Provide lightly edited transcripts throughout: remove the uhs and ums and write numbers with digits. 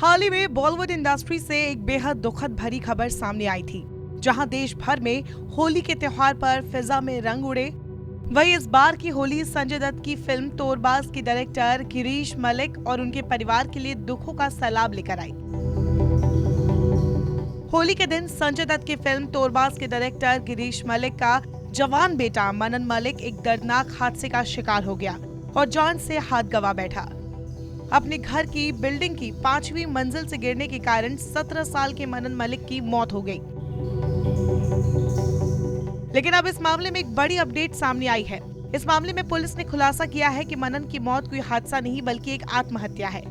हाल ही में बॉलीवुड इंडस्ट्री से एक बेहद दुखद भरी खबर सामने आई थी, जहां देश भर में होली के त्योहार पर फिजा में रंग उड़े। वही इस बार की होली संजय दत्त की फिल्म तोरबाज की डायरेक्टर गिरीश मलिक और उनके परिवार के लिए दुखों का सैलाब लेकर आई। होली के दिन संजय दत्त की फिल्म तोरबाज के डायरेक्टर गिरीश मलिक का जवान बेटा मनन मलिक एक दर्दनाक हादसे का शिकार हो गया और जान से हाथ गंवा बैठा। अपने घर की बिल्डिंग की 5वीं मंजिल से गिरने के कारण 17 साल के मनन मलिक की मौत हो गई। लेकिन अब इस मामले में एक बड़ी अपडेट सामने आई है। इस मामले में पुलिस ने खुलासा किया है कि मनन की मौत कोई हादसा नहीं बल्कि एक आत्महत्या है।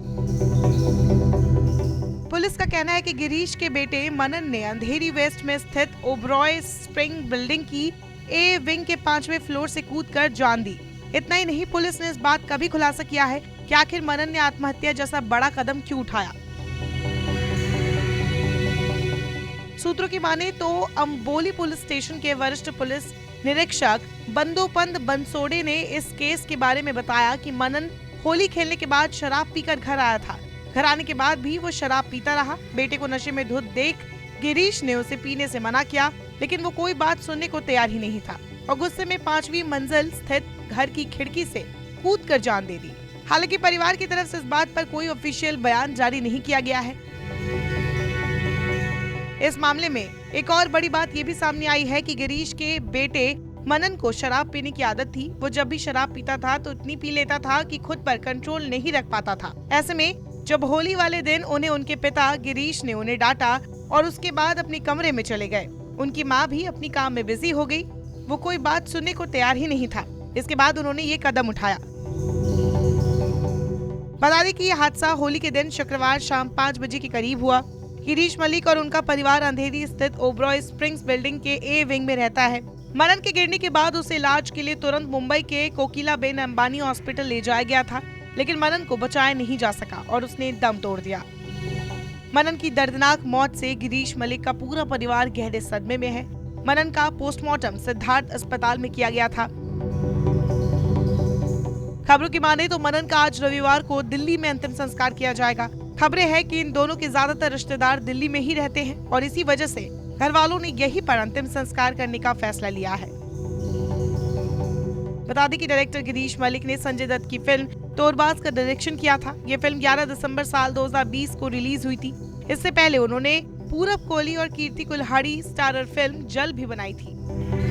पुलिस का कहना है कि गिरीश के बेटे मनन ने अंधेरी वेस्ट में स्थित ओबरॉय स्प्रिंग बिल्डिंग की ए विंग के 5वें फ्लोर से कूदकर जान दी। इतना ही नहीं, पुलिस ने इस बात का भी खुलासा किया है कि आखिर मनन ने आत्महत्या जैसा बड़ा कदम क्यों उठाया। सूत्रों की माने तो अंबोली पुलिस स्टेशन के वरिष्ठ पुलिस निरीक्षक बंदोपंत बंसोड़े ने इस केस के बारे में बताया कि मनन होली खेलने के बाद शराब पीकर घर आया था। घर आने के बाद भी वो शराब पीता रहा। बेटे को नशे में धुत देख गिरीश ने उसे पीने से मना किया, लेकिन वो कोई बात सुनने को तैयार ही नहीं था और गुस्से में 5वीं मंजिल स्थित घर की खिड़की से कूदकर जान दे दी। हालांकि परिवार की तरफ से इस बात पर कोई ऑफिशियल बयान जारी नहीं किया गया है। इस मामले में एक और बड़ी बात ये भी सामने आई है कि गिरीश के बेटे मनन को शराब पीने की आदत थी। वो जब भी शराब पीता था तो इतनी पी लेता था कि खुद पर कंट्रोल नहीं रख पाता था। ऐसे में जब होली वाले दिन उन्हें उनके पिता गिरीश ने उन्हें डांटा और उसके बाद अपने कमरे में चले गए। उनकी माँ भी अपनी काम में बिजी हो गई। वो कोई बात सुनने को तैयार ही नहीं था। इसके बाद उन्होंने ये कदम उठाया। बता दें कि यह हादसा होली के दिन शुक्रवार शाम 5 बजे के करीब हुआ। गिरीश मलिक और उनका परिवार अंधेरी स्थित ओबरॉय स्प्रिंग्स बिल्डिंग के ए विंग में रहता है। मनन के गिरने के बाद उसे इलाज के लिए तुरंत मुंबई के कोकिलाबेन अंबानी हॉस्पिटल ले जाया गया था, लेकिन मनन को बचाया नहीं जा सका और उसने दम तोड़ दिया। मनन की दर्दनाक मौत से गिरीश मलिक का पूरा परिवार गहरे सदमे में है। मनन का पोस्टमार्टम सिद्धार्थ अस्पताल में किया गया था। खबरों की माने तो मनन का आज रविवार को दिल्ली में अंतिम संस्कार किया जाएगा। खबरें हैं कि इन दोनों के ज्यादातर रिश्तेदार दिल्ली में ही रहते हैं और इसी वजह से घर वालों ने यहीं पर अंतिम संस्कार करने का फैसला लिया है। बता दें कि डायरेक्टर गिरीश मलिक ने संजय दत्त की फिल्म तोरबाज का डायरेक्शन किया था। ये फिल्म 11 दिसंबर साल 2020 को रिलीज हुई थी। इससे पहले उन्होंने पूरब कोहली और कीर्ति कुल्हाड़ी स्टारर फिल्म जल भी बनाई थी।